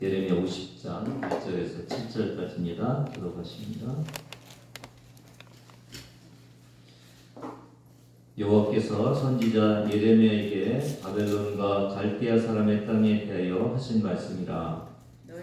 예레미야 50장 1절에서 7절까지입니다. 들어가십니다. 여호와께서 선지자 예레미야에게 바벨론과 갈대아 사람의 땅에 대하여 하신 말씀이라.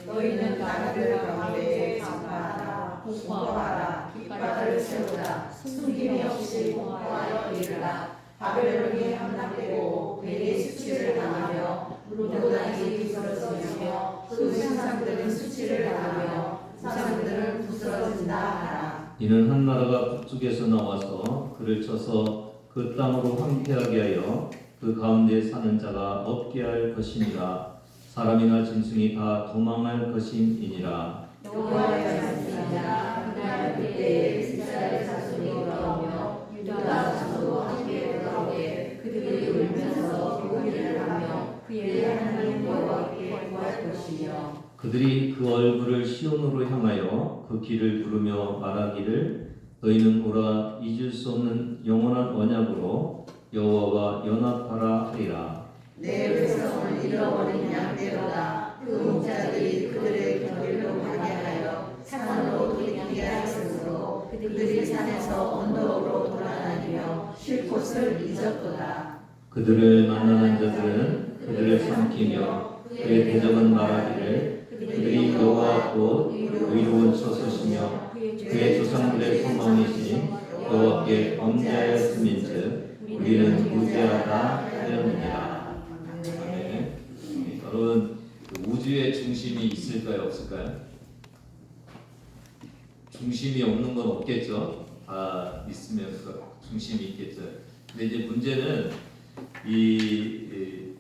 너희는 나라들 가운데 전파하라, 공포하라, 깃발을 세우라, 숨김이 없이 공포하여 이르라. 바벨론이 함락되고 백의 수치를 당하며 무도당이 부스러지며 그 신상들은 수치를 당하며 우상들은 부스러진다 하라. 이는 한 나라가 북쪽에서 나와서 그를 쳐서 그 땅으로 황폐하게 하여 그 가운데 사는 자가 없게 할 것이니라. 사람이나 짐승이 다 도망할 것임이니라. 여호와의 말씀이니라. 그날 그때에 이스라엘 자손이 돌아오며 유다 자손도 함께 돌아오게 그들이 울면서 보기를 하며 그의 하나님 여호와께 구할 것이며 그들이 그 얼굴을 시온으로 향하여 그 길을 부르며 말하기를 너희는 오라 잊을 수 없는 영원한 언약으로 여호와와 연합하라 하리라. 내 백성을 잃어버린 양떼로다. 그 목자들이 그들의 곁으로 가게 하여 산으로 돌이키게 하였으므로 그들이 산에서 언덕으로 돌아다니며 쉴 곳을 잊었도다. 그들을 만나는 자들은 그들을 삼키며 그의 대적은 말하기를 그들이 여호와 곧 의로운 처소시며 그의 조상들의 소망이신 여호와께 범죄하였음인즉 우리는 무죄하다 하였느니라. 여러분, 우주의 중심이 있을까요, 없을까요? 중심이 없는 건 없겠죠. 다 있으면 중심이 있겠죠. 근데 이제 문제는 이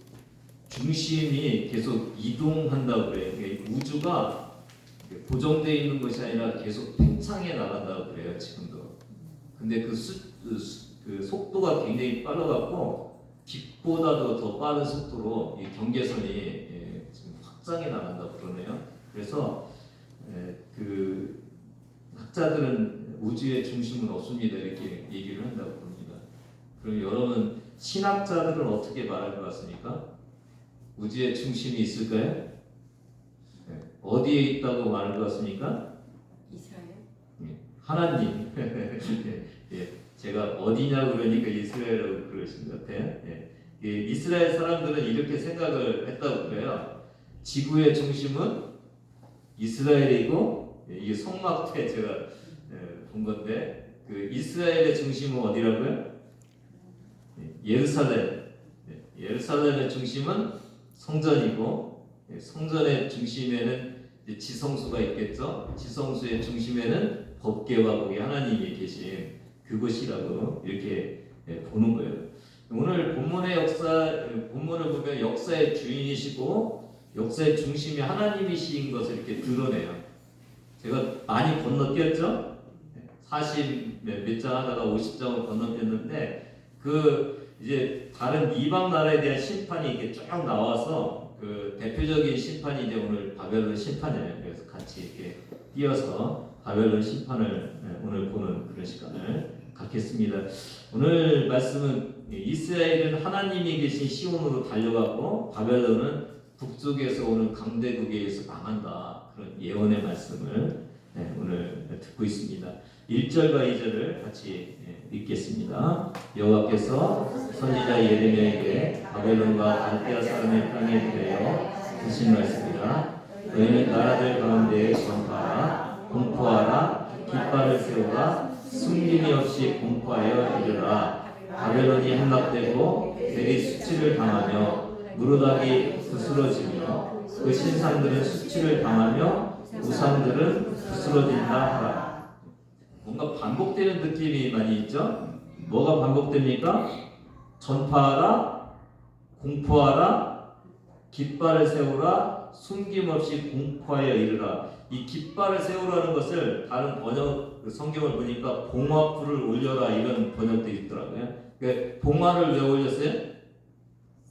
중심이 계속 이동한다고 그래요. 그러니까 우주가 고정되어 있는 것이 아니라 계속 팽창해 나간다고 그래요, 지금도. 근데 그 속도가 굉장히 빨라갖고 빛보다도 더 빠른 속도로 이 경계선이 지금 확장해 나간다고 그러네요. 그래서 그 학자들은 우주의 중심은 없습니다 이렇게 얘기를 한다고 봅니다. 그럼 여러분 신학자들은 어떻게 말할 것 같습니까? 우주의 중심이 있을까요? 어디에 있다고 말할 것 같습니까? 이스라엘? 하나님. 제가 어디냐고 그러니까 이스라엘이라고 그러신 것 같아요. 이스라엘 사람들은 이렇게 생각을 했다고 그래요. 지구의 중심은 이스라엘이고, 이게 성막태 제가 본 건데, 그 이스라엘의 중심은 어디라고요? 예루살렘. 예루살렘의 중심은 성전이고, 성전의 중심에는 지성소가 있겠죠. 지성소의 중심에는 법궤와 거기 하나님이 계신 그것이라고 이렇게 보는 거예요. 오늘 본문을 보면 역사의 주인이시고 역사의 중심이 하나님이신 것을 이렇게 드러내요. 제가 많이 건너뛰었죠. 40 몇 장 하다가 50장을 건너뛰었는데 그 이제 다른 이방 나라에 대한 심판이 이렇게 쭉 나와서 그 대표적인 심판이 이제 오늘 바벨론 심판이에요. 그래서 같이 이렇게 띄어서 바벨론 심판을 오늘 보는 그런 시간을 갖겠습니다. 오늘 말씀은 이스라엘은 하나님이 계신 시온으로 달려가고 바벨론은 북쪽에서 오는 강대국에 의해서 망한다. 그런 예언의 말씀을 오늘 듣고 있습니다. 1절과 2절을 같이 읽겠습니다. 여호와께서 선지자 예레미야에게 바벨론과 갈대아 사람의 땅에 대하여 하신 말씀이라. 너희는 나라들 가운데 전파하라, 공포하라, 깃발을 세우라, 숨김이 없이 공포하여 이르라. 바벨론이 함락되고 백이 수치를 당하며 무르닥이 부스러지며 그 신상들은 수치를 당하며 우상들은 부스러진다 하라. 뭔가 반복되는 느낌이 많이 있죠? 뭐가 반복됩니까? 전파하라, 공포하라, 깃발을 세우라, 숨김없이 공포하여 이르라. 이 깃발을 세우라는 것을 다른 번역 성경을 보니까 봉화불을 올려라 이런 번역도 있더라고요. 그러니까 봉화를 왜 올렸어요?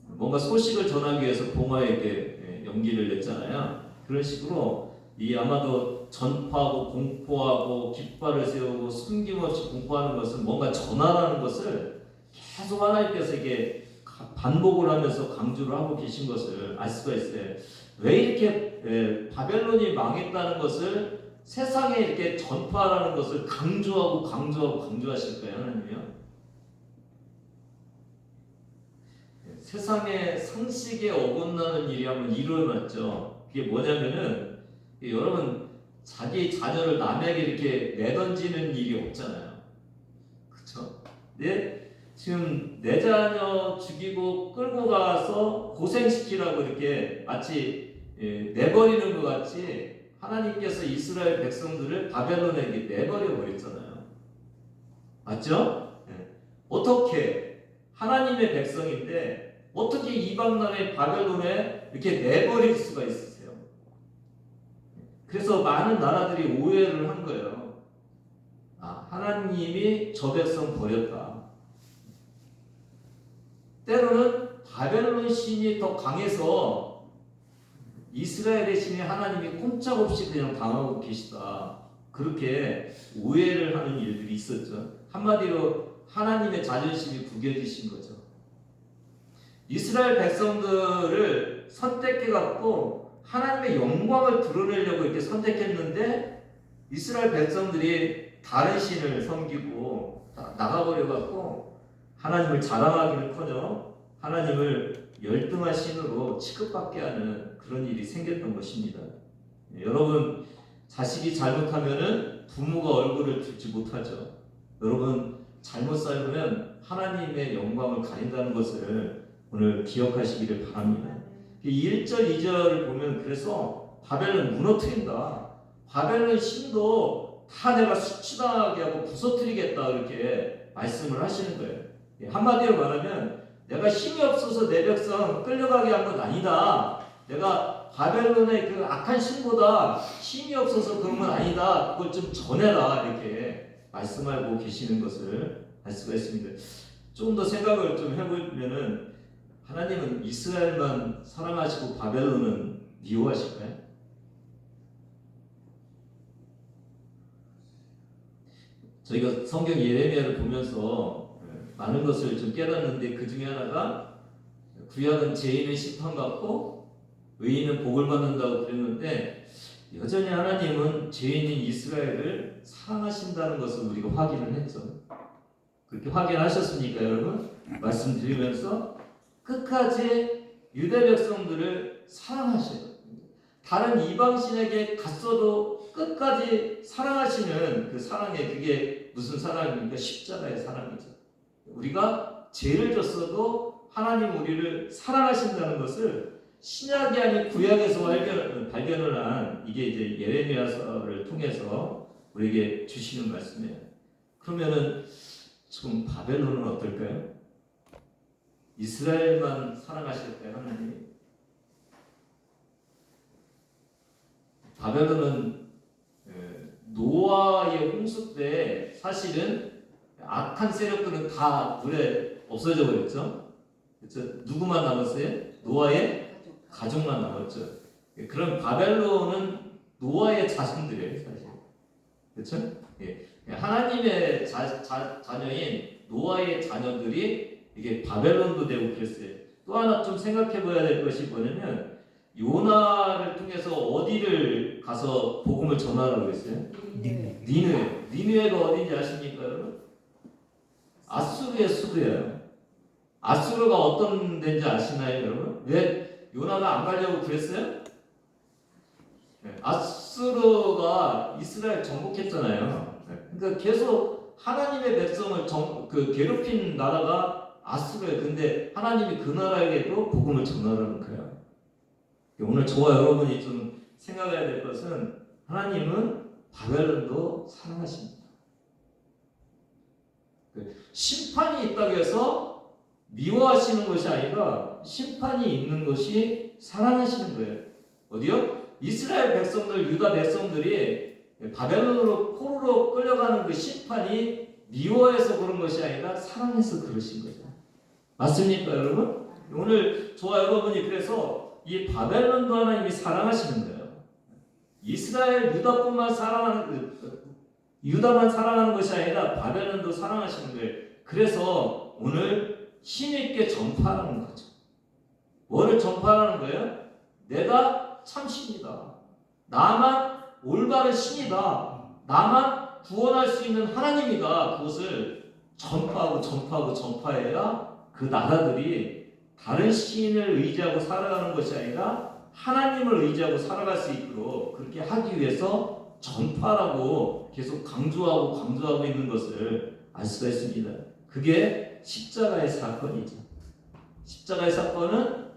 뭔가 소식을 전하기 위해서 봉화에 이렇게 연기를 냈잖아요. 그런 식으로 이 아마도 전파하고 공포하고 깃발을 세우고 숨김없이 공포하는 것은 뭔가 전하라는 것을 계속 하나님께서 이게 반복을 하면서 강조를 하고 계신 것을 알 수가 있어요. 왜 이렇게 바벨론이 망했다는 것을 세상에 이렇게 전파하라는 것을 강조하실까요, 하나님이요? 세상의 상식에 어긋나는 일이 한번 일어났죠. 그게 뭐냐면은 여러분 자기 자녀를 남에게 이렇게 내던지는 일이 없잖아요. 그렇죠? 근데 지금 내 자녀 죽이고 끌고 가서 고생시키라고 이렇게 마치 내버리는 것 같이 하나님께서 이스라엘 백성들을 바벨론에게 내버려 버렸잖아요. 맞죠? 어떻게 하나님의 백성인데 어떻게 이방 나라의 바벨론에 이렇게 내버릴 수가 있으세요? 그래서 많은 나라들이 오해를 한 거예요. 하나님이 저 백성 버렸다. 때로는 바벨론 신이 더 강해서 이스라엘의 신이 하나님이 꼼짝없이 그냥 당하고 계시다. 그렇게 오해를 하는 일들이 있었죠. 한마디로 하나님의 자존심이 구겨지신 거죠. 이스라엘 백성들을 선택해갖고 하나님의 영광을 드러내려고 이렇게 선택했는데 이스라엘 백성들이 다른 신을 섬기고 나가버려갖고 하나님을 자랑하기는커녕 하나님을 열등한 신으로 취급받게 하는 그런 일이 생겼던 것입니다. 여러분 자식이 잘못하면은 부모가 얼굴을 들지 못하죠. 여러분 잘못 살면 하나님의 영광을 가린다는 것을 오늘 기억하시기를 바랍니다. 1절, 2절을 보면 그래서 바벨론 무너뜨린다. 바벨론 신도 다 내가 수치당하게 하고 부서뜨리겠다 이렇게 말씀을 하시는 거예요. 한마디로 말하면 내가 힘이 없어서 내 백성 끌려가게 한 건 아니다. 내가 바벨론의 그 악한 신보다 힘이 없어서 그런 건 아니다. 그걸 좀 전해라 이렇게 말씀하고 계시는 것을 알 수가 있습니다. 조금 더 생각을 좀 해보면은 하나님은 이스라엘만 사랑하시고 바벨론은 미워하실까요? 저희가 성경 예레미야를 보면서 많은 것을 좀 깨닫는데 그 중에 하나가 구약은 죄인은 심판받고 의인은 복을 받는다고 그랬는데 여전히 하나님은 죄인인 이스라엘을 사랑하신다는 것을 우리가 확인을 했죠. 그렇게 확인하셨습니까, 여러분? 말씀드리면서 끝까지 유대 백성들을 사랑하셔요. 다른 이방신에게 갔어도 끝까지 사랑하시는 그 사랑에 그게 무슨 사랑입니까? 십자가의 사랑이죠. 우리가 죄를 졌어도 하나님 우리를 사랑하신다는 것을 신약이 아닌 구약에서 발견을 한 이게 이제 예레미야서를 통해서 우리에게 주시는 말씀이에요. 그러면은 지금 바벨론은 어떨까요? 이스라엘만 사랑하실까요, 하나님이? 바벨론은 노아의 홍수 때 사실은 악한 세력들은 다 물에 없어져 버렸죠. 그렇죠? 누구만 남았어요? 노아의 가족만 남았죠. 그럼 바벨론은 노아의 자손들이에요, 사실. 그렇죠? 하나님의 자녀인 노아의 자녀들이 이게 바벨론도 되고 그랬어요. 또 하나 좀 생각해 봐야 될 것이 뭐냐면 요나를 통해서 어디를 가서 복음을 전하라고 그랬어요? 니느웨. 니느웨가 어딘지 아십니까, 여러분? 아수르의 수도예요. 아수르가 어떤 데인지 아시나요, 여러분? 왜 요나가 안 가려고 그랬어요? 아수르가 이스라엘 정복했잖아요. 그러니까 계속 하나님의 백성을 괴롭힌 나라가 아수르예요. 근데 하나님이 그 나라에게도 복음을 전하라는 거예요. 오늘 저와 여러분이 좀 생각해야 될 것은 하나님은 바벨론도 사랑하십니다. 심판이 있다고 해서 미워하시는 것이 아니라 심판이 있는 것이 사랑하시는 거예요. 어디요? 이스라엘 백성들, 유다 백성들이 바벨론으로 포로로 끌려가는 그 심판이 미워해서 그런 것이 아니라 사랑해서 그러신 거죠. 맞습니까, 여러분? 오늘 저와 여러분이 그래서 이 바벨론도 하나님이 사랑하시는 거예요. 이스라엘, 유다만 사랑하는 것이 아니라 바벨론도 사랑하시는 거예요. 그래서 오늘 힘있게 전파하는 거죠. 뭐를 전파하는 거예요? 내가 참 신이다. 나만 올바른 신이다. 나만 구원할 수 있는 하나님이다. 그것을 전파해야 그 나라들이 다른 신을 의지하고 살아가는 것이 아니라 하나님을 의지하고 살아갈 수 있도록 그렇게 하기 위해서 전파라고 계속 강조하고 있는 것을 알 수가 있습니다. 그게 십자가의 사건이죠. 십자가의 사건은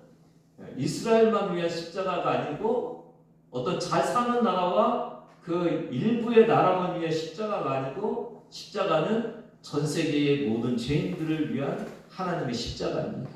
이스라엘만 위한 십자가가 아니고 어떤 잘 사는 나라와 그 일부의 나라만 위한 십자가가 아니고 십자가는 전 세계의 모든 죄인들을 위한 하나님의 십자가입니다.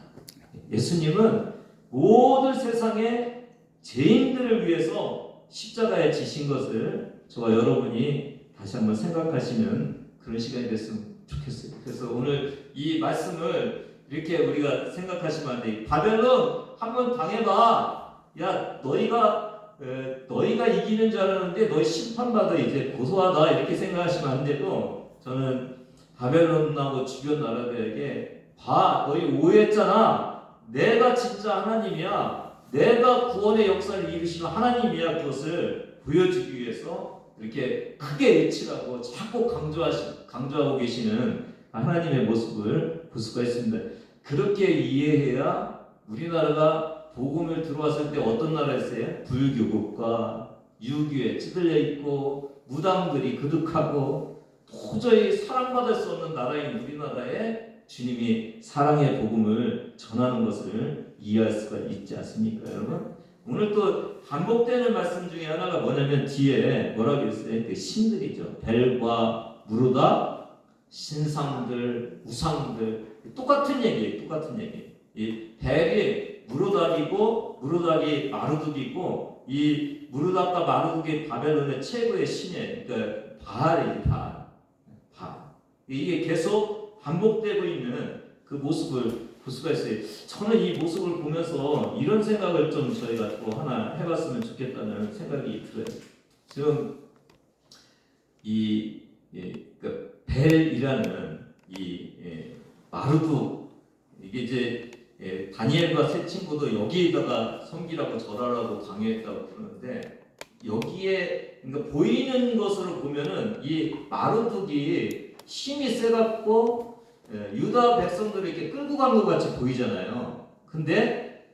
예수님은 모든 세상의 죄인들을 위해서 십자가에 지신 것을 저와 여러분이 다시 한번 생각하시는 그런 시간이 됐으면 좋겠어요. 그래서 오늘 이 말씀을 이렇게 우리가 생각하시면 안 돼. 바벨론 한번 당해봐. 야, 너희가 이기는 줄 알았는데 너희 심판받아 이제 고소하다 이렇게 생각하시면 안 되고, 저는 바벨론하고 주변 나라들에게 봐, 너희 오해했잖아. 내가 진짜 하나님이야. 내가 구원의 역사를 이루시는 하나님이야. 그것을 보여주기 위해서 이렇게 크게 외치라고 자꾸 강조하고 계시는 하나님의 모습을 볼 수가 있습니다. 그렇게 이해해야 우리나라가 복음을 들어왔을 때 어떤 나라였어요? 불교국가, 유교에 찌들려 있고 무당들이 그득하고 도저히 사랑받을 수 없는 나라인 우리나라에 주님이 사랑의 복음을 전하는 것을 이해할 수가 있지 않습니까, 여러분? 오늘 또 반복되는 말씀 중에 하나가 뭐냐면 뒤에 뭐라고 했어요? 그 신들이죠. 벨과 무르다, 신상들, 우상들, 똑같은 얘기예요. 똑같은 얘기. 이 벨이 무르닥이고 무르닥이 마르둑이고, 이 무르닥과 마르둑이 바벨론의 최고의 신이에요. 그러니까 바알이에요. 바알. 이게 계속 반복되고 있는 그 모습을 볼 수가 있어요. 저는 이 모습을 보면서 이런 생각을 좀 저희가 또 하나 해봤으면 좋겠다는 생각이 들어요. 지금 그 벨이라는 마르둑, 이게 이제 다니엘과 세 친구도 여기에다가 섬기라고 절하라고 강요했다고 그러는데, 여기에 그러니까 보이는 것으로 보면은 이 마르둑이 힘이 세갖고 유다 백성들을 이렇게 끌고 간 것 같이 보이잖아요. 근데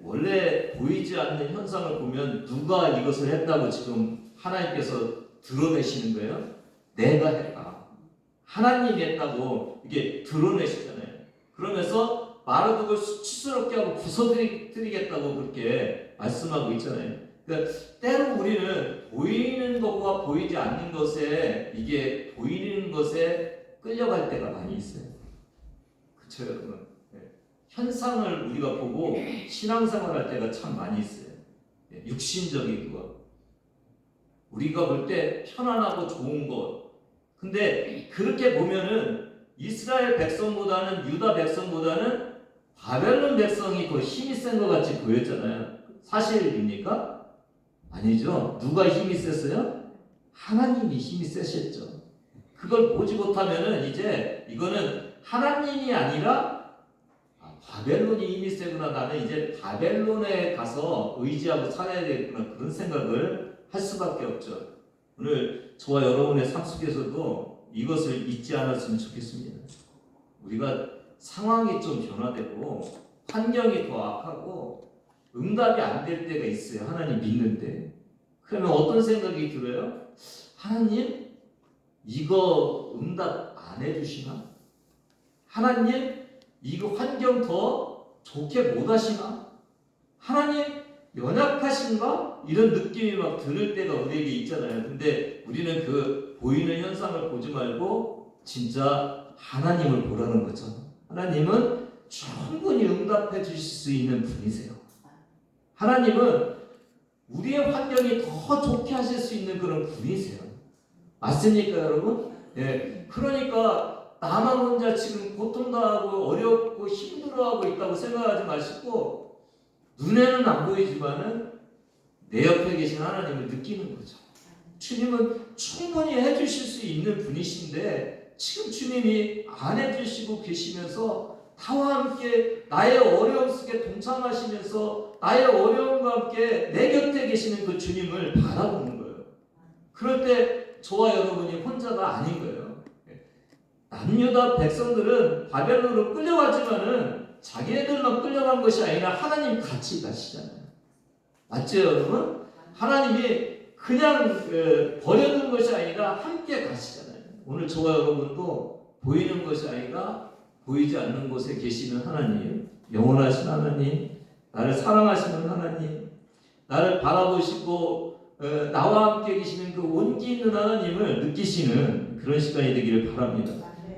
원래 보이지 않는 현상을 보면 누가 이것을 했다고 지금 하나님께서 드러내시는 거예요? 내가 했다. 하나님이 했다고 이게 드러내시잖아요. 그러면서 마르둑을 수치스럽게 하고 부숴드리겠다고 그렇게 말씀하고 있잖아요. 그러니까 때로 우리는 보이는 것과 보이지 않는 것에, 이게 보이는 것에 끌려갈 때가 많이 있어요. 그렇죠, 여러분? 현상을 우리가 보고 신앙생활 할 때가 참 많이 있어요. 육신적인 것, 우리가 볼 때 편안하고 좋은 것. 근데 그렇게 보면은 이스라엘 백성보다는, 유다 백성보다는 바벨론 백성이 더 힘이 센 것 같이 보였잖아요. 사실입니까? 아니죠. 누가 힘이 셌어요? 하나님이 힘이 세셨죠. 그걸 보지 못하면은 이제 이거는 하나님이 아니라 바벨론이 힘이 세구나, 나는 이제 바벨론에 가서 의지하고 살아야 되겠구나, 그런 생각을 할 수밖에 없죠. 오늘 저와 여러분의 삶 속에서도 이것을 잊지 않았으면 좋겠습니다. 우리가 상황이 좀 변화되고 환경이 더 악하고 응답이 안 될 때가 있어요. 하나님 믿는데. 그러면 어떤 생각이 들어요? 하나님, 이거 응답 안 해주시나? 하나님, 이거 환경 더 좋게 못 하시나? 하나님, 연약하신가? 이런 느낌이 막 들을 때가 우리에게 있잖아요. 근데 우리는 그 보이는 현상을 보지 말고 진짜 하나님을 보라는 거죠. 하나님은 충분히 응답해 주실 수 있는 분이세요. 하나님은 우리의 환경이 더 좋게 하실 수 있는 그런 분이세요. 맞습니까, 여러분? 그러니까 나만 혼자 지금 고통당하고 어렵고 힘들어하고 있다고 생각하지 마시고, 눈에는 안 보이지만은 내 옆에 계신 하나님을 느끼는 거죠. 주님은 충분히 해주실 수 있는 분이신데 지금 주님이 안 해주시고 계시면서 나와 함께 나의 어려움 속에 동참하시면서 나의 어려움과 함께 내 곁에 계시는 그 주님을 바라보는 거예요. 그럴 때 저와 여러분이 혼자가 아닌 거예요. 남유다 백성들은 바벨론으로 끌려갔지만은 자기네들만 끌려간 것이 아니라 하나님 같이 가시잖아요. 맞죠, 여러분? 하나님이 그냥 버려둔 것이 아니라 함께 가시잖아요. 오늘 저와 여러분도 보이는 것이 아니라 보이지 않는 곳에 계시는 하나님, 영원하신 하나님, 나를 사랑하시는 하나님, 나를 바라보시고 나와 함께 계시는 그 온기 있는 하나님을 느끼시는 그런 시간이 되기를 바랍니다.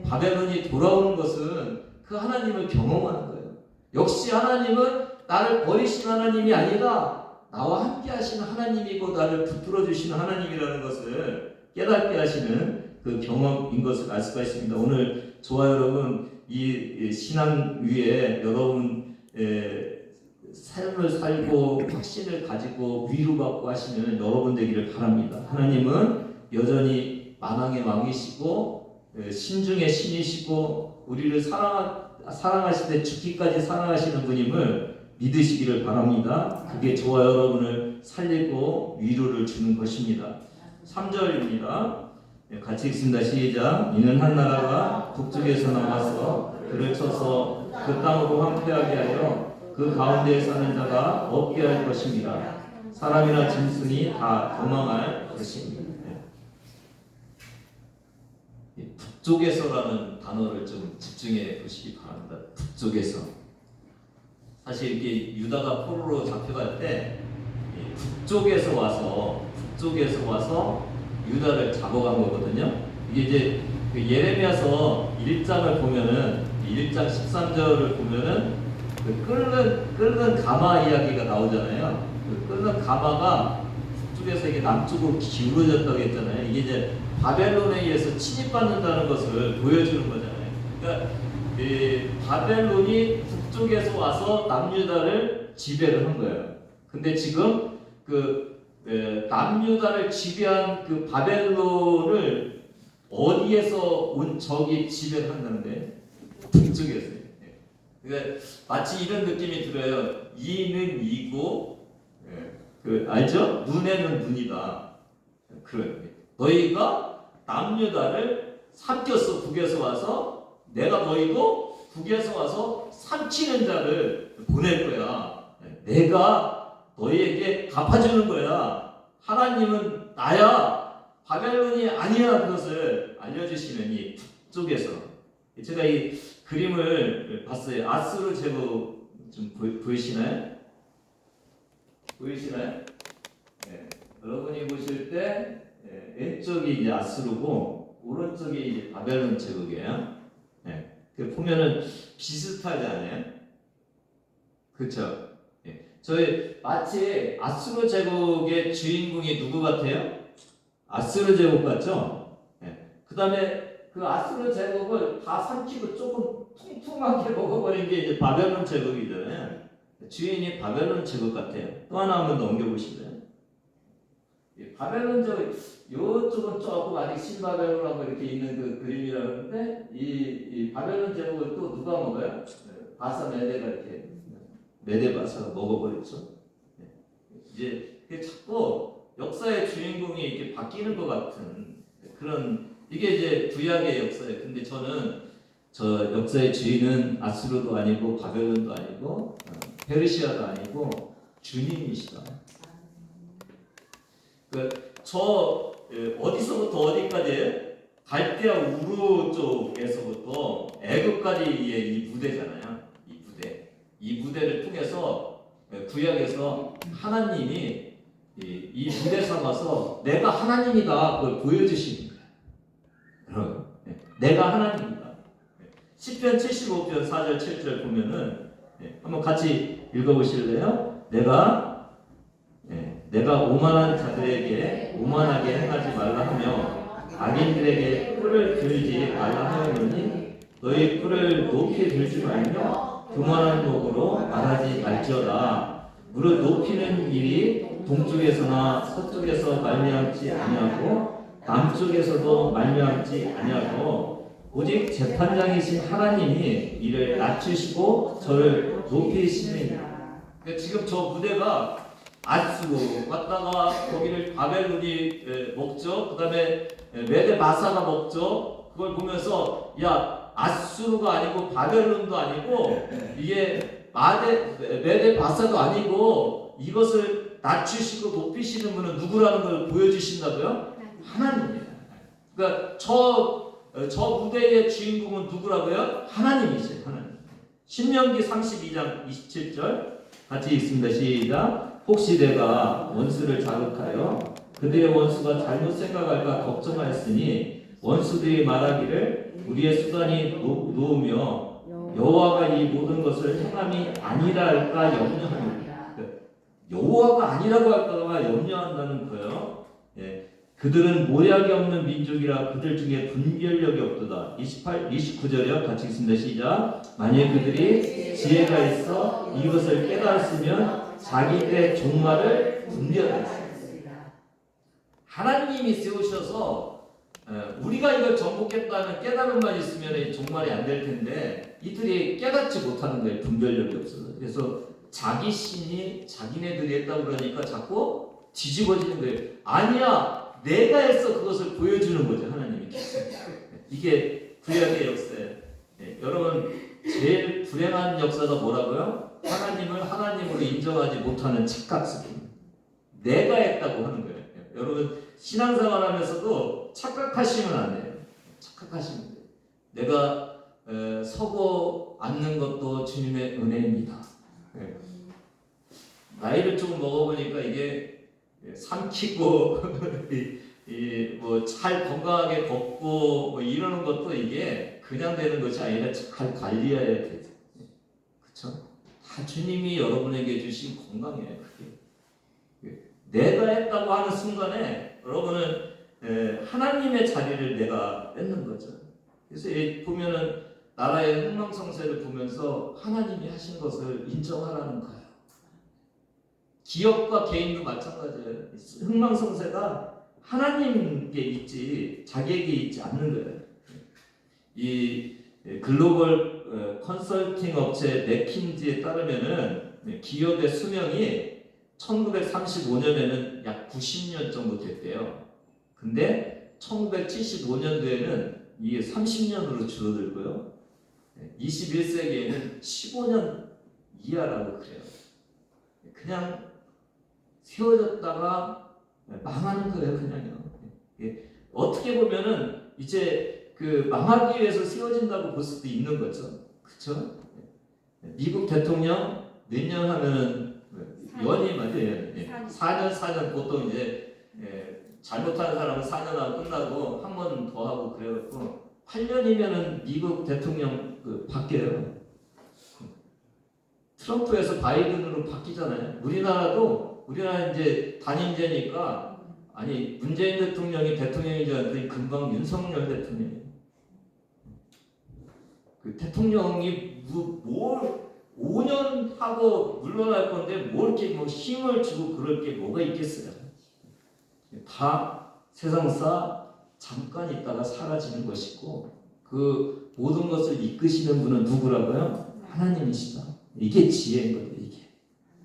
바벨론이 돌아오는 것은 그 하나님을 경험하는 거예요. 역시 하나님은 나를 버리신 하나님이 아니라 나와 함께 하시는 하나님이고 나를 붙들어 주시는 하나님이라는 것을 깨닫게 하시는 그 경험인 것을 알 수가 있습니다. 오늘 저와 여러분 이 신앙 위에 여러분 삶을 살고 확신을 가지고 위로받고 하시는 여러분 되기를 바랍니다. 하나님은 여전히 만왕의 왕이시고 신중의 신이시고 우리를 사랑하시되 죽기까지 사랑하시는 분임을 믿으시기를 바랍니다. 그게 저와 여러분을 살리고 위로를 주는 것입니다. 3절입니다. 같이 읽습니다. 시작. 이는 한 나라가 북쪽에서 나와서 그를 쳐서 그 땅으로 황폐하게 하여 그 가운데에 사는 자가 없게 할 것입니다. 사람이나 짐승이 다 도망할 것입니다. 북쪽에서라는 단어를 좀 집중해 보시기 바랍니다. 북쪽에서. 사실 이렇게 유다가 포로로 잡혀갈 때 북쪽에서 와서 유다를 잡아간 거거든요. 이게 이제 그 예레미야서 1장을 보면은 1장 13절을 보면은 그 끓는 가마 이야기가 나오잖아요. 그 끓는 가마가 북쪽에서 이게 남쪽으로 기울어졌다고 했잖아요. 이게 이제 바벨론에 의해서 침입받는다는 것을 보여주는 거잖아요. 그러니까 바벨론이 북쪽에서 와서 남유다를 지배를 한 거예요. 근데 지금 남유다를 지배한 그 바벨론을 어디에서 온 적이 지배를 한다는데 북쪽에서요. 그러니까 마치 이런 느낌이 들어요. 이는 이고, 알죠? 눈에는 눈이다. 그런 너희가 남유다를 삼켰어. 북에서 와서 내가 너희도 북에서 와서 삼키는 자를 보낼 거야. 내가 너희에게 갚아주는 거야. 하나님은 나야. 바벨론이 아니야. 그것을 알려주시는 이 북쪽에서. 제가 이 그림을 봤어요. 아수르 제국 좀 보이시나요? 보이시나요? 네. 여러분이 보실 때 왼쪽이 이제 아수르고 오른쪽이 이제 바벨론 제국이에요. 네. 그 보면은 비슷하지 않아요? 그렇죠? 네. 저희 마치 아수르 제국의 주인공이 누구 같아요? 아수르 제국 같죠? 네. 그다음에 그 아수르 제국을 다 삼키고 조금 통통하게 먹어버린 게 이제 바벨론 제국이잖아요. 주인이 바벨론 제국 같아요. 또 하나 한번 넘겨보실래요? 바벨론 제국 이쪽은 조금 아직 신바벨론하고 이렇게 있는 그 그림이라 그러는데 이 바벨론 제국을 또 누가 먹어요? 바사 메데가 이렇게 메데바사가 먹어버렸죠. 이제 자꾸 역사의 주인공이 이렇게 바뀌는 것 같은 그런 이게 이제 구약의 역사예요. 근데 저는 저 역사의 주인은 아수르도 아니고 바벨론도 아니고 페르시아도 아니고 주님이시다. 저 어디서부터 어디까지예요? 갈대아 우르 쪽에서부터 애굽까지의 이 무대잖아요. 이 무대를 통해서 구약에서 하나님이 이 무대 삼아서 내가 하나님이다 그걸 보여주시는 거예요. 내가 하나님이다. 시편 75편 4절 7절 보면은 한번 같이 읽어보실래요? 내가 오만한 자들에게 오만하게 행하지 말라 하며 악인들에게 뿔을 들지 말라 하였느니 너희 뿔을 높이 들지 말며 교만한 목으로 말하지 말지어다. 무릇 높이는 일이 동쪽에서나 서쪽에서 말미암지 아니하고 남쪽에서도 말미암지 아니하고 오직 재판장이신 하나님이 이를 낮추시고 저를 높이시니. 그러니까 지금 저 무대가 앗수 왔다가 거기를 바벨론이 먹죠. 그 다음에 메데 마사가 먹죠. 그걸 보면서 야 앗수르가 아니고 바벨론도 아니고 이게 메데 마사도 아니고 이것을 낮추시고 높이시는 분은 누구라는 걸 보여주신다고요? 하나님이에요. 그러니까 저 무대의 주인공은 누구라고요? 하나님이세요. 하나님. 신명기 32장 27절 같이 읽습니다. 시작. 혹시 내가 원수를 자극하여 그들의 원수가 잘못 생각할까 걱정하였으니 원수들이 말하기를 우리의 수단이 노우며 여호와가 이 모든 것을 행함이 아니라 할까 염려하노라. 여호와가 아니라고 할까봐 염려한다는 거예요. 예. 그들은 모략이 없는 민족이라 그들 중에 분별력이 없도다. 29절이요. 같이 읽습니다. 시작. 만일 그들이 지혜가 있어 이것을 깨달았으면 자기들의 종말을 분별하였습니다. 하나님이 세우셔서 우리가 이걸 정복했다는 깨달음만 있으면 종말이 안 될 텐데 이들이 깨닫지 못하는 거예요. 분별력이 없어서. 그래서 자기 신이 자기네들이 했다고 그러니까 자꾸 뒤집어지는 거예요. 아니야. 내가 해서 그것을 보여주는 거죠. 하나님이. 이게 구약의 역사예요. 네, 여러분 제일 불행한 역사가 뭐라고요? 하나님을 하나님으로 인정하지 못하는 착각습입니다. 내가 했다고 하는 거예요. 네, 여러분 신앙생활하면서도 착각하시면 안 돼요. 착각하시면 돼요. 내가 서고 앉는 것도 주님의 은혜입니다. 네. 나이를 조금 먹어보니까 이게 삼키고 뭐 잘 건강하게 걷고 뭐 이러는 것도 이게 그냥 되는 것이 아니라 잘 관리해야 돼요. 그렇죠? 다 주님이 여러분에게 주신 건강이에요. 그게 내가 했다고 하는 순간에 여러분은 하나님의 자리를 내가 뺏는 거죠. 그래서 보면은 나라의 흥망성쇠를 보면서 하나님이 하신 것을 인정하라는 거예요. 기업과 개인도 마찬가지예요. 흥망성쇠가 하나님께 있지 자기에게 있지 않는 거예요. 이 글로벌 컨설팅 업체 맥킨지에 따르면은 기업의 수명이 1935년에는 약 90년 정도 됐대요. 근데 1975년도에는 이게 30년으로 줄어들고요. 21세기에는 15년 이하라고 그래요. 그냥 세워졌다가 망하는 거예요, 그냥요. 어떻게 보면은 이제 그 망하기 위해서 세워진다고 볼 수도 있는 거죠, 그렇죠? 미국 대통령 몇 년 하면은 연임 맞아요, 4년 보통 이제 잘못하는 사람은 4년 하고 끝나고 한 번 더 하고 그래갖고 8년이면은 미국 대통령 바뀌어요. 트럼프에서 바이든으로 바뀌잖아요. 우리나라 이제 단임제니까 아니 문재인 대통령이 대통령이지 않더니 금방 윤석열 대통령이에요. 그 대통령이 뭘 5년 하고 물러날 건데 뭘 이렇게 뭐 힘을 주고 그럴 게 뭐가 있겠어요? 다 세상사 잠깐 있다가 사라지는 것이고 그 모든 것을 이끄시는 분은 누구라고요? 하나님이시다. 이게 지혜인 거예요.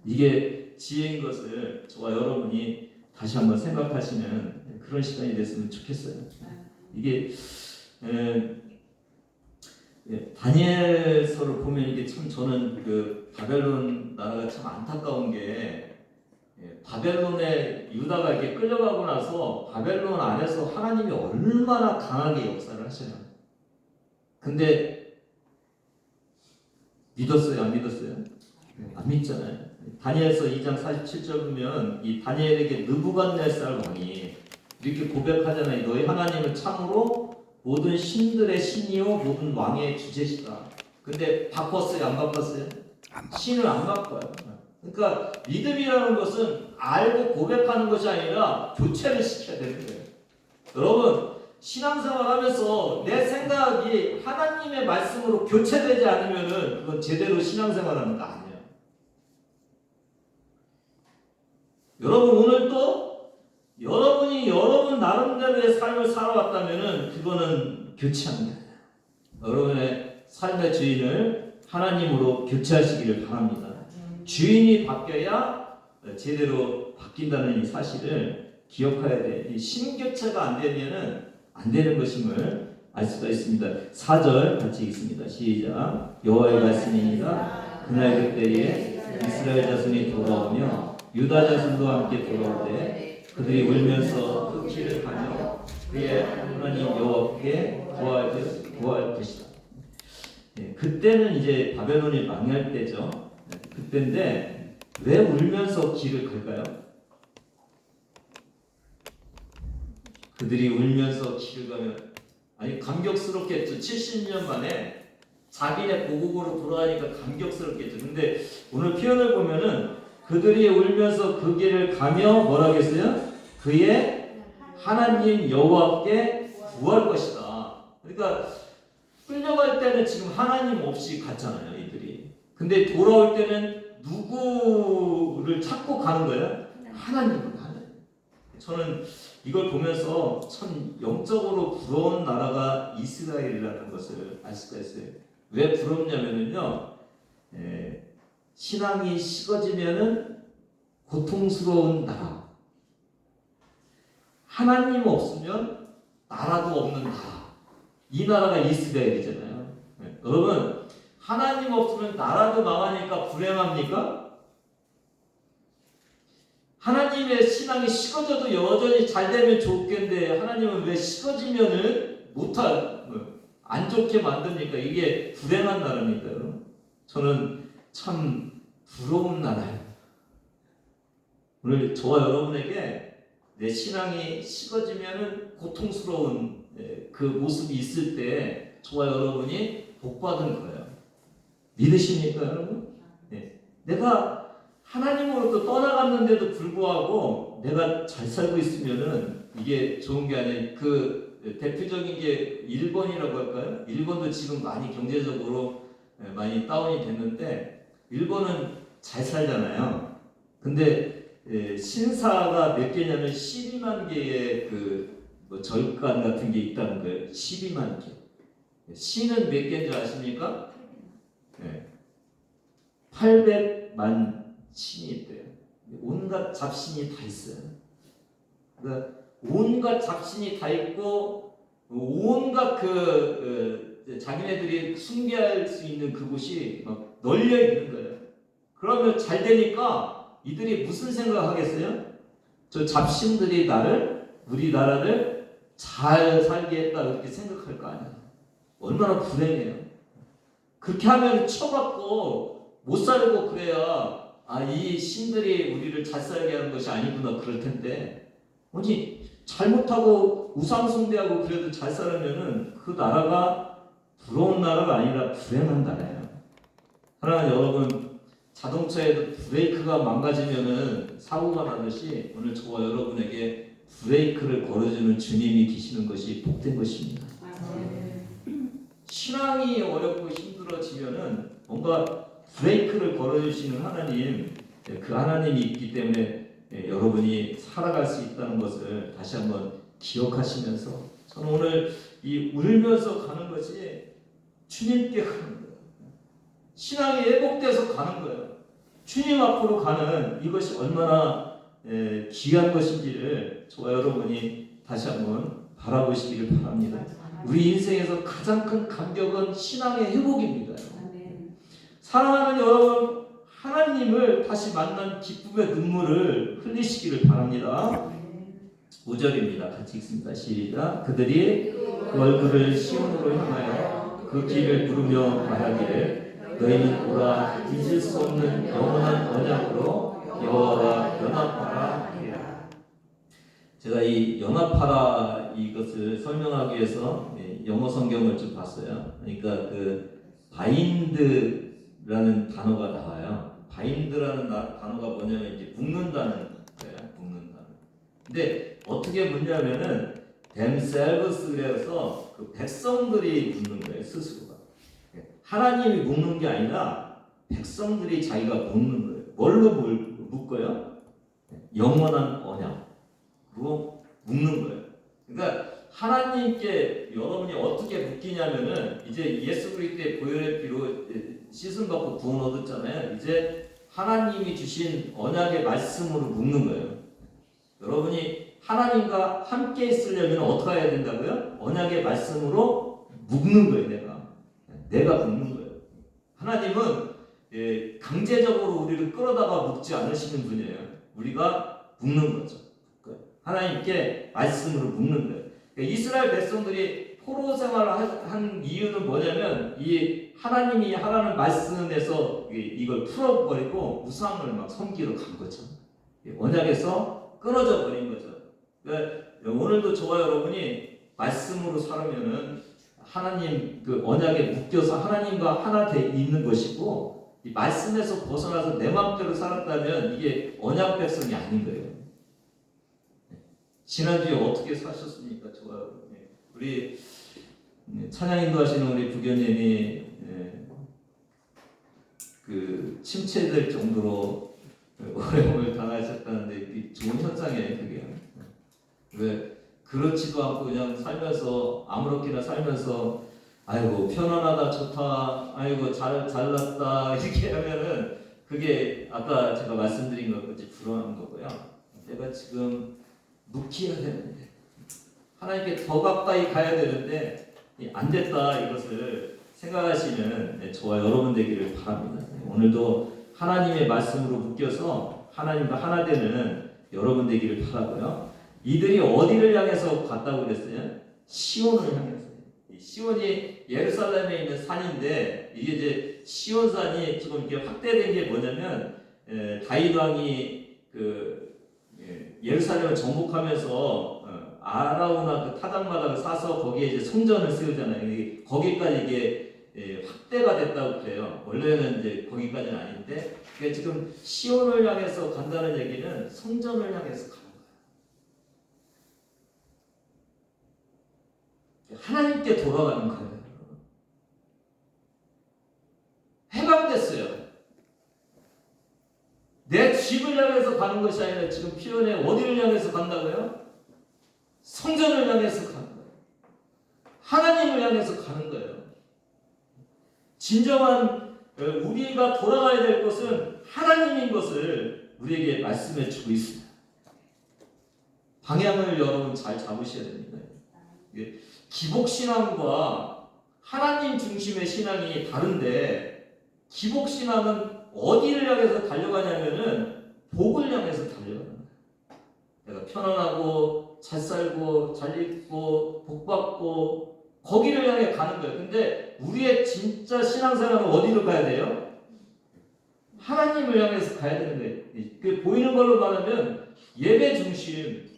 이게 지혜인 것을 저와 여러분이 다시 한번 생각하시는 그런 시간이 됐으면 좋겠어요. 이게 다니엘서를 보면 이게 참 저는 그 바벨론 나라가 참 안타까운 게 바벨론에 유다가 이렇게 끌려가고 나서 바벨론 안에서 하나님이 얼마나 강하게 역사를 하셔요. 근데 믿었어요? 안 믿었어요? 안 믿잖아요. 다니엘서 2장 47절 보면 이 다니엘에게 느부갓네살 왕이 이렇게 고백하잖아요. 너희 하나님은 참으로 모든 신들의 신이요 모든 왕의 주제시다. 근데 바꿨어요? 안 바꿨어요? 신을 안 바꿔요. 그러니까 믿음이라는 것은 알고 고백하는 것이 아니라 교체를 시켜야 되는 거예요. 여러분 신앙생활 하면서 내 생각이 하나님의 말씀으로 교체되지 않으면은 그건 제대로 신앙생활하는 거 아니에요. 여러분 오늘 또 여러분이 여러분 나름대로의 삶을 살아왔다면은 그거는 교체한 게 아니에요. 여러분의 삶의 주인을 하나님으로 교체하시기를 바랍니다. 주인이 바뀌어야 제대로 바뀐다는 이 사실을 기억해야 돼. 이 신교체가 안 되면은 안 되는 것임을 알 수가 있습니다. 4절 같이 읽습니다. 시작. 여호와의 말씀이니라 그날 그때에 이스라엘 자손이 돌아오며 유다 자손도 함께 돌아올 때 그들이 울면서 그 길을 가며 그의 하나님 여호와께 구할 것이다. 그때는 이제 바벨론이 망할 때죠. 그때인데 왜 울면서 길을 갈까요? 그들이 울면서 길을 가면 아니 감격스럽겠죠. 70년 만에 자기네 고국으로 돌아가니까 감격스럽겠죠. 근데 오늘 표현을 보면은 그들이 울면서 그 길을 가며 뭐라겠어요? 그의 하나님 여호와께 구할 것이다. 그러니까 끌려갈 때는 지금 하나님 없이 갔잖아요, 이들이. 근데 돌아올 때는 누구를 찾고 가는 거예요? 하나님을 가는. 저는 이걸 보면서 참 영적으로 부러운 나라가 이스라엘이라는 것을 알 수가 있어요. 왜 부럽냐면요, 신앙이 식어지면은 고통스러운 나라. 하나님 없으면 나라도 없는 나라. 이 나라가 이스라엘이잖아요. 여러분, 하나님 없으면 나라도 망하니까 불행합니까? 하나님의 신앙이 식어져도 여전히 잘 되면 좋겠는데 하나님은 왜 식어지면은 안 좋게 만듭니까? 이게 불행한 나라입니까요? 저는 참 부러운 나라예요. 오늘 저와 여러분에게 내 신앙이 식어지면은 고통스러운 그 모습이 있을 때 저와 여러분이 복받은 거예요. 믿으십니까, 여러분? 내가 하나님으로부터 떠나갔는데도 불구하고 내가 잘 살고 있으면은 이게 좋은 게 아니라 그 대표적인 게 일본이라고 할까요? 일본도 지금 많이 경제적으로 많이 다운이 됐는데 일본은 잘 살잖아요. 근데 신사가 몇 개냐면 12만 개의 뭐 절간 같은 게 있다는 거예요. 12만 개. 신은 몇 개인 줄 아십니까? 800만 신이 있대요. 온갖 잡신이 다 있어요. 그러니까 온갖 잡신이 다 있고 온갖 자기네들이 숭배할 수 있는 그곳이 막 널려 있는 거예요. 그러면 잘 되니까 이들이 무슨 생각하겠어요? 저 잡신들이 우리 나라를 잘 살게 했다 그렇게 생각할 거 아니에요. 얼마나 불행해요. 그렇게 하면 쳐받고 못 살고 그래야 이 신들이 우리를 잘 살게 하는 것이 아니구나 그럴 텐데 아니 잘못하고 우상숭배하고 그래도 잘 살으면은 그 나라가 부러운 나라가 아니라 불행한 나라예요. 사랑하는 여러분, 자동차에도 브레이크가 망가지면은 사고가 나듯이 오늘 저와 여러분에게 브레이크를 걸어주는 주님이 계시는 것이 복된 것입니다. 신앙이 어렵고 힘들어지면은 뭔가 브레이크를 걸어주시는 하나님, 그 하나님이 있기 때문에 여러분이 살아갈 수 있다는 것을 다시 한번 기억하시면서 저는 오늘 이 울면서 가는 것이 주님께 가는 거예요. 신앙이 회복돼서 가는 거예요. 주님 앞으로 가는 이것이 얼마나 귀한 것인지를 저와 여러분이 다시 한번 바라보시기를 바랍니다. 우리 인생에서 가장 큰 감격은 신앙의 회복입니다. 사랑하는 여러분, 하나님을 다시 만난 기쁨의 눈물을 흘리시기를 바랍니다. 5절입니다. 같이 읽습니다. 시작. 그들이 그 얼굴을 시온으로 향하여 그 길을 부르며 말하기를 너희는 오라 잊을 수 없는 영원한 언약으로 여호와와 연합하라 하리라. 제가 이 연합하라 이것을 설명하기 위해서 영어 성경을 좀 봤어요. 그러니까 그 바인드라는 단어가 나와요. 바인드라는 단어가 뭐냐면 이제 묶는다는 거예요. 묶는다. 근데 어떻게 묶냐면은 themselves 그래서 그 백성들이 묶는 거예요. 스스로가. 하나님이 묶는 게 아니라 백성들이 자기가 묶는 거예요. 뭘로 묶어요? 영원한 언약. 그거 묶는 거예요. 그러니까 하나님께 여러분이 어떻게 묶이냐면은 이제 예수 그리스도의 보혈의 피로 씻음 받고 구원 얻었잖아요. 이제 하나님이 주신 언약의 말씀으로 묶는 거예요. 여러분이 하나님과 함께 있으려면 어떻게 해야 된다고요? 언약의 말씀으로 묶는 거예요. 내가 묶는 거예요. 하나님은 강제적으로 우리를 끌어다가 묶지 않으시는 분이에요. 우리가 묶는 거죠. 하나님께 말씀으로 묶는 거예요. 이스라엘 백성들이 포로 생활을 한 이유는 뭐냐면 이 하나님이 하라는 말씀에서 이걸 풀어버리고 우상을 막 섬기러 간 거죠. 언약에서 끊어져 버린 거죠. 그러니까 오늘도 저와 여러분이 말씀으로 살으면은 하나님 그 언약에 묶여서 하나님과 하나 돼 있는 것이고, 이 말씀에서 벗어나서 내 마음대로 살았다면 이게 언약 백성이 아닌 거예요. 지난주에 어떻게 사셨습니까? 저와 여러분. 우리 찬양 인도하시는 우리 부교님이 그 침체될 정도로 어려움을 당하셨다는데 좋은 현상이에요, 그게. 왜 그렇지도 않고 그냥 살면서 아무렇게나 살면서 아이고 편안하다 좋다 아이고 잘났다 이렇게 하면은 그게 아까 제가 말씀드린 것까지 불안한 거고요. 내가 지금 묵혀야 되는데 하나님께 더 가까이 가야 되는데 안 됐다 이것을 생각하시는 저와 여러분 되기를 바랍니다. 오늘도 하나님의 말씀으로 묶여서 하나님과 하나 되는 여러분 되기를 바라고요. 이들이 어디를 향해서 갔다고 그랬어요? 시온을 향해서. 시온이 예루살렘에 있는 산인데 이게 이제 시온산이 지금 이렇게 확대된 게 뭐냐면 다윗 왕이 그 예루살렘을 정복하면서 아라우나 그 타작마당을 사서 거기에 이제 성전을 세우잖아요. 거기까지 이게 확대가 됐다고 그래요. 원래는 이제 거기까지는 아닌데 그러니까 지금 시온을 향해서 간다는 얘기는 성전을 향해서 가는 거예요. 하나님께 돌아가는 거예요. 해방됐어요. 내 집을 향해서 가는 것이 아니라 지금 표현에 어디를 향해서 간다고요? 성전을 향해서 가는 거예요. 하나님을 향해서 가는 거예요. 진정한 우리가 돌아가야 될 것은 하나님인 것을 우리에게 말씀해 주고 있습니다. 방향을 여러분 잘 잡으셔야 됩니다. 기복신앙과 하나님 중심의 신앙이 다른데 기복신앙은 어디를 향해서 달려가냐면은 복을 향해서 달려가는 거예요. 내가 편안하고 잘 살고 잘 입고 복 받고 거기를 향해 가는 거예요. 근데 우리의 진짜 신앙생활은 어디로 가야 돼요? 하나님을 향해서 가야 되는 거예요. 그 보이는 걸로 말하면 예배 중심,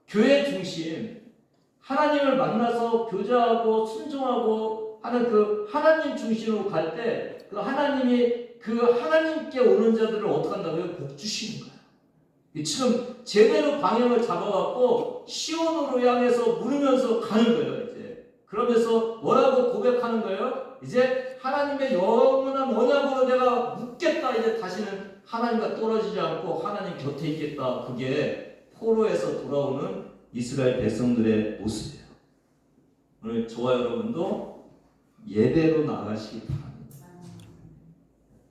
교회 중심, 하나님을 만나서 교제하고 순종하고 하는 그 하나님 중심으로 갈 때 그 하나님이 그 하나님께 오는 자들을 어떻게 한다고요? 복 주시는 거예요. 지금 제대로 방향을 잡아갖고 시온으로 향해서 물으면서 가는 거예요. 이제 그러면서 뭐라고 고백하는 거예요? 이제 하나님의 영원한 언약으로 내가 묻겠다. 이제 다시는 하나님과 떨어지지 않고 하나님 곁에 있겠다. 그게 포로에서 돌아오는 이스라엘 백성들의 모습이에요. 오늘 저와 여러분도 예배로 나가시기 바랍니다.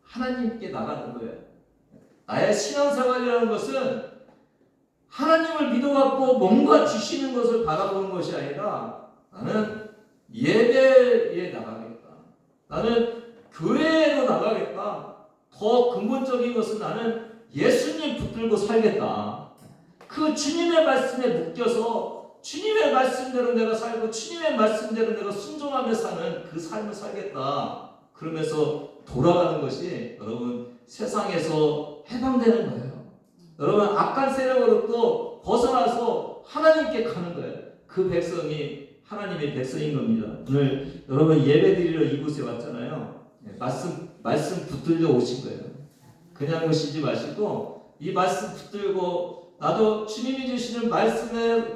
하나님께 나가는 거예요. 나의 신앙생활이라는 것은 하나님을 믿어갖고 뭔가 주시는 것을 바라보는 것이 아니라 나는 예배에 나가겠다. 나는 교회로 나가겠다. 더 근본적인 것은 나는 예수님 붙들고 살겠다. 그 주님의 말씀에 묶여서 주님의 말씀대로 내가 살고 주님의 말씀대로 내가 순종하며 사는 그 삶을 살겠다. 그러면서 돌아가는 것이 여러분 세상에서 해방되는 거예요. 여러분 악한 세력으로부터 벗어나서 하나님께 가는 거예요. 그 백성이 하나님의 백성인 겁니다. 오늘 여러분 예배드리러 이곳에 왔잖아요. 말씀 붙들려 오신 거예요. 그냥 오시지 마시고 이 말씀 붙들고 나도 주님이 주시는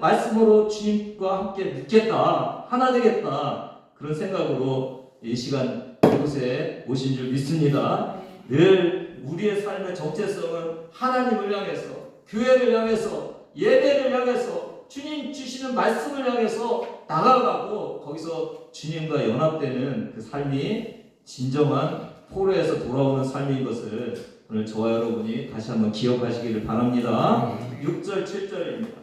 말씀으로 주님과 함께 묻겠다. 하나 되겠다. 그런 생각으로 이 시간 이곳에 오신 줄 믿습니다. 늘 우리의 삶의 정체성은 하나님을 향해서, 교회를 향해서, 예배를 향해서, 주님 주시는 말씀을 향해서 나아가고 거기서 주님과 연합되는 그 삶이 진정한 포로에서 돌아오는 삶인 것을 오늘 저와 여러분이 다시 한번 기억하시기를 바랍니다. 6절 7절입니다.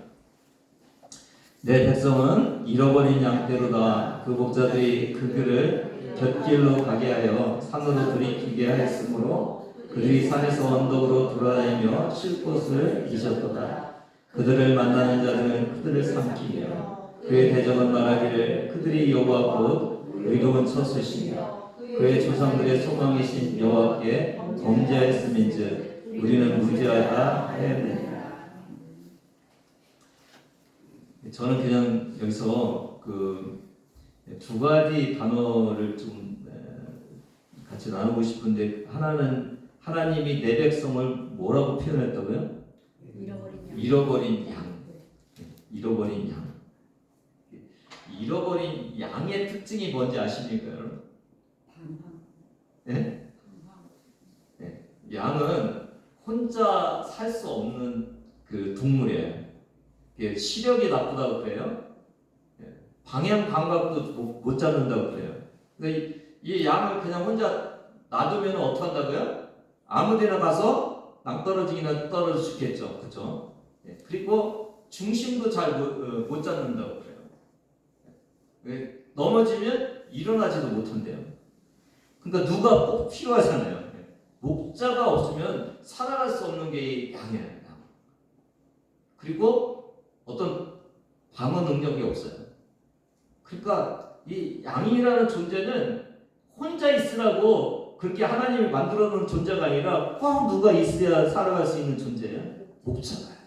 내 백성은 잃어버린 양떼로다. 그 목자들이 그들을 곁길로 가게 하여 산으로 들이키게 하였으므로 그들이 산에서 언덕으로 돌아다니며 쉴 곳을 잊었도다. 그들을 만나는 자들은 그들을 삼키며 그의 대적은 말하기를 그들이 여호와 곧 의로운 처소시며 그의 조상들의 소망이신 여호와께 범죄하였음인즉 우리는 무죄하다 하였느니라. 저는 그냥 여기서 그 두 가지 단어를 좀 같이 나누고 싶은데, 하나는 하나님이 내 백성을 뭐라고 표현했다고요? 잃어버린 양. 잃어버린 양. 잃어버린 양의 특징이 뭔지 아십니까, 여러분? 네? 네. 양은 혼자 살 수 없는 그 동물이에요. 시력이 나쁘다고 그래요. 방향 감각도 못 잡는다고 그래요. 그러니까 이 양을 그냥 혼자 놔두면 어떻게 한다고요? 아무데나 가서 낭떠러지기나 떨어져 죽겠죠. 그렇죠? 그리고 중심도 잘 못 잡는다고 그래요. 넘어지면 일어나지도 못한대요. 그러니까 누가 꼭 필요하잖아요. 목자가 없으면 살아갈 수 없는 게 양이에요. 양. 그리고 어떤 방어 능력이 없어요. 그러니까 이 양이라는 존재는 혼자 있으라고 그렇게 하나님이 만들어 놓은 존재가 아니라 꼭 누가 있어야 살아갈 수 있는 존재예요. 목자가요.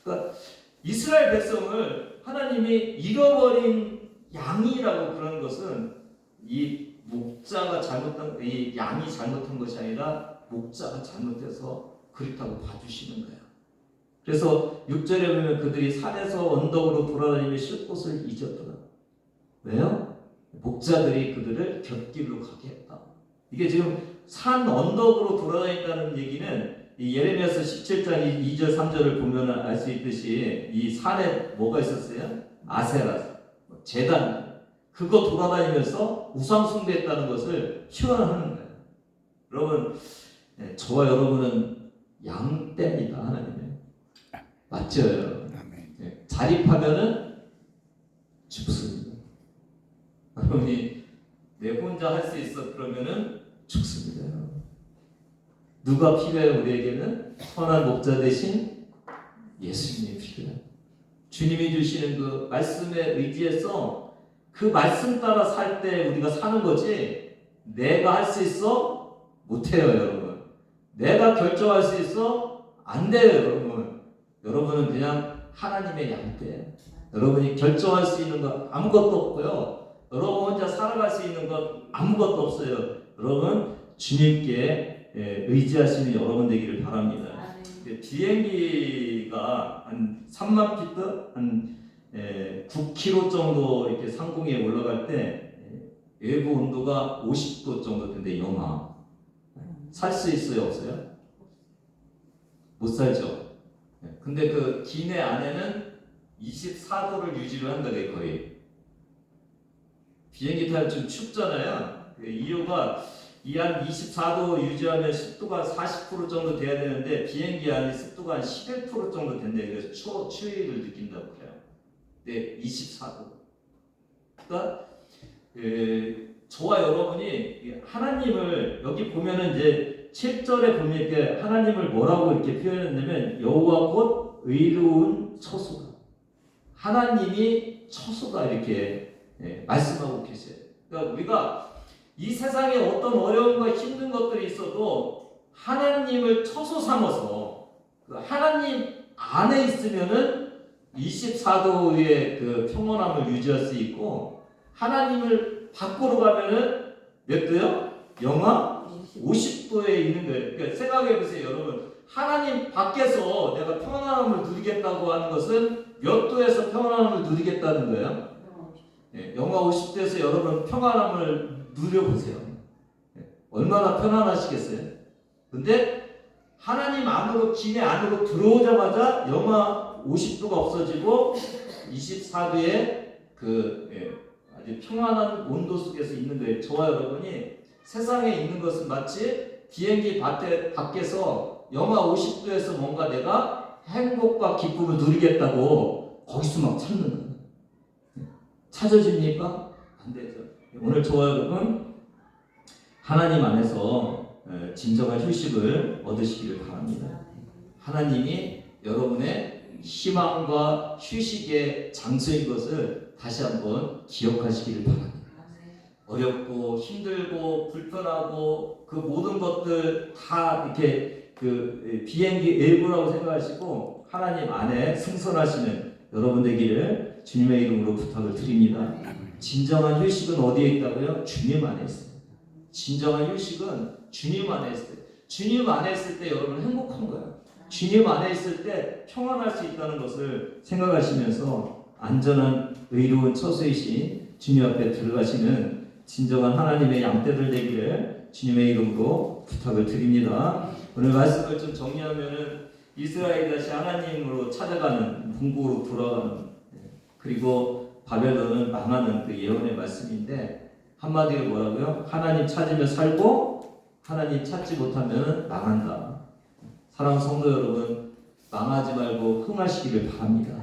그러니까 이스라엘 백성을 하나님이 잃어버린 양이라고 그러는 것은 이 목자가 잘못한, 이 양이 잘못한 것이 아니라 목자가 잘못해서 그렇다고 봐주시는 거예요. 그래서 6절에 보면 그들이 산에서 언덕으로 돌아다니며 쉴 곳을 잊었더라. 왜요? 목자들이 그들을 곁길로 가게 했다. 이게 지금 산 언덕으로 돌아다닌다는 얘기는 이 예레미야서 17장 2절 3절을 보면 알 수 있듯이 이 산에 뭐가 있었어요? 아세라, 제단, 그거 돌아다니면서 우상 숭배했다는 것을 표현하는 거예요. 여러분, 저와 여러분은 양떼입니다. 하나님의. 맞죠? 자립하면은 죽습니다. 여러분이 내 혼자 할 수 있어 그러면은 죽습니다. 누가 필요해요? 우리에게는 선한 목자 대신 예수님이 필요해요. 주님이 주시는 그 말씀에 의지해서 그 말씀 따라 살 때 우리가 사는 거지, 내가 할 수 있어? 못해요, 여러분. 내가 결정할 수 있어? 안 돼요, 여러분. 여러분은 그냥 하나님의 양떼예요. 여러분이 결정할 수 있는 건 아무것도 없고요. 여러분 혼자 살아갈 수 있는 건 아무것도 없어요. 여러분 주님께 의지하시는 여러분 되기를 바랍니다. 비행기가 한 3만 피트, 한 9km 정도 이렇게 상공에 올라갈 때 외부 온도가 50도 정도 된대, 영하. 살 수 있어요, 없어요? 못 살죠. 근데 그 기내 안에는 24도를 유지를 한다고요, 거의. 비행기 타면 좀 춥잖아요. 그 이유가 이 한 24도 유지하면 습도가 40% 정도 돼야 되는데 비행기 안에 습도가 한 11% 정도 된대요. 그래서 추위를 느낀다고 그래요. 근데 24도. 그러니까 저와 여러분이 하나님을, 여기 보면은 이제 7절에 보면 하나님을 뭐라고 이렇게 표현했냐면 여호와 곧 의로운 처소다. 하나님이 처소다, 이렇게 말씀하고 계세요. 그러니까 우리가 이 세상에 어떤 어려움과 힘든 것들이 있어도 하나님을 처소 삼아서 그 하나님 안에 있으면은 24도의 그 평온함을 유지할 수 있고, 하나님을 밖으로 가면은 몇 도요? 영하 50도에 있는 거예요. 그러니까 생각해 보세요, 여러분. 하나님 밖에서 내가 평안함을 누리겠다고 하는 것은 몇 도에서 평안함을 누리겠다는 거예요? 영하 50도에서 여러분 평안함을 누려보세요. 얼마나 편안하시겠어요? 근데 하나님 안으로, 기내 안으로 들어오자마자 영하 영하 50도가 없어지고 24도의 아주 평안한 온도 속에서 있는 거예요. 저와 여러분이 세상에 있는 것은 마치 비행기 밖에서 영하 50도에서 뭔가 내가 행복과 기쁨을 누리겠다고 거기서 막 찾는 거예요. 찾아집니까? 안 되죠. 오늘 저와 여러분 하나님 안에서 진정한 휴식을 얻으시기를 바랍니다. 하나님이 여러분의 희망과 휴식의 장소인 것을 다시 한번 기억하시기를 바랍니다. 어렵고 힘들고 불편하고 그 모든 것들 다 이렇게 그 비행기 일부라고 생각하시고 하나님 안에 승선하시는 여러분 되기를 주님의 이름으로 부탁을 드립니다. 진정한 휴식은 어디에 있다고요? 주님 안에 있어요. 진정한 휴식은 주님 안에 있어요. 주님 안에 있을 때 여러분 행복한 거예요. 주님 안에 있을 때 평안할 수 있다는 것을 생각하시면서 안전한 의로운 처소이신 주님 앞에 들어가시는 진정한 하나님의 양떼들 되기를 주님의 이름으로 부탁을 드립니다. 오늘 말씀을 좀 정리하면은 이스라엘이 다시 하나님으로 찾아가는 궁극으로 돌아가는 그리고 바벨론은 망하는 그 예언의 말씀인데 한마디로 뭐라고요? 하나님 찾으면 살고 하나님 찾지 못하면 망한다. 사랑하는 성도 여러분, 망하지 말고 흥하시기를 바랍니다.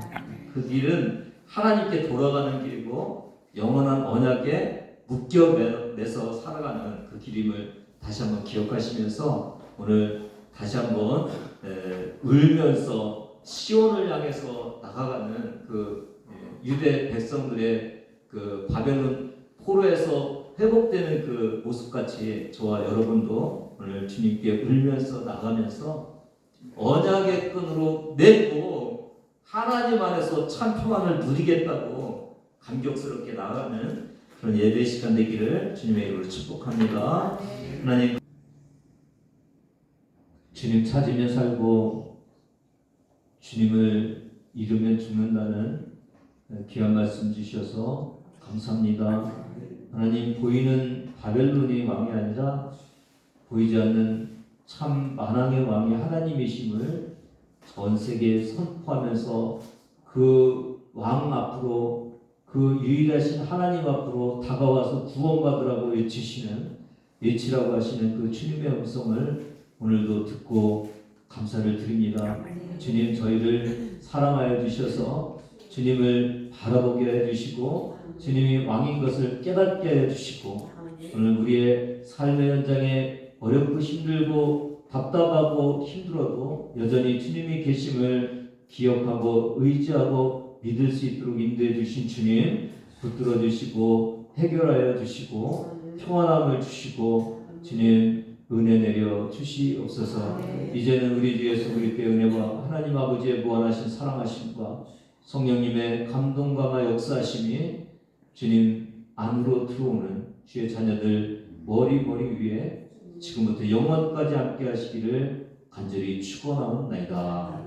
그 길은 하나님께 돌아가는 길이고 영원한 언약에 묶여매서 살아가는 그 길임을 다시 한번 기억하시면서 오늘 다시 한번 울면서 시온을 향해서 나아가는 그 유대 백성들의 그 바벨론 포로에서 회복되는 그 모습같이 저와 여러분도 오늘 주님께 울면서 나가면서 언약의 끈으로 맺고 하나님 안에서 참 평안을 누리겠다고 감격스럽게 나가는 그런 예배 시간 되기를 주님의 이름으로 축복합니다. 하나님, 주님 찾으면 살고 주님을 잃으면 죽는다는 귀한 말씀 주셔서 감사합니다. 하나님, 보이는 바벨론의 왕이 아니라 보이지 않는 참 만왕의 왕이 하나님이심을 전 세계에 선포하면서 그 왕 앞으로 그 유일하신 하나님 앞으로 다가와서 구원받으라고 외치라고 하시는 그 주님의 음성을 오늘도 듣고 감사를 드립니다. 주님, 저희를 사랑하여 주셔서 주님을 바라보게 해주시고 주님이 왕인 것을 깨닫게 해주시고 오늘 우리의 삶의 현장에 어렵고 힘들고 답답하고 힘들어도 여전히 주님이 계심을 기억하고 의지하고 믿을 수 있도록 인도해 주신 주님, 붙들어 주시고 해결하여 주시고 평안함을 주시고 주님 은혜 내려 주시옵소서. 이제는 우리 주 예수 그리스도의 은혜와 하나님 아버지의 무한하신 사랑하심과 성령님의 감동과 역사하심이 주님 안으로 들어오는 주의 자녀들 머리 위에 지금부터 영원까지 함께 하시기를 간절히 축원하옵나이다.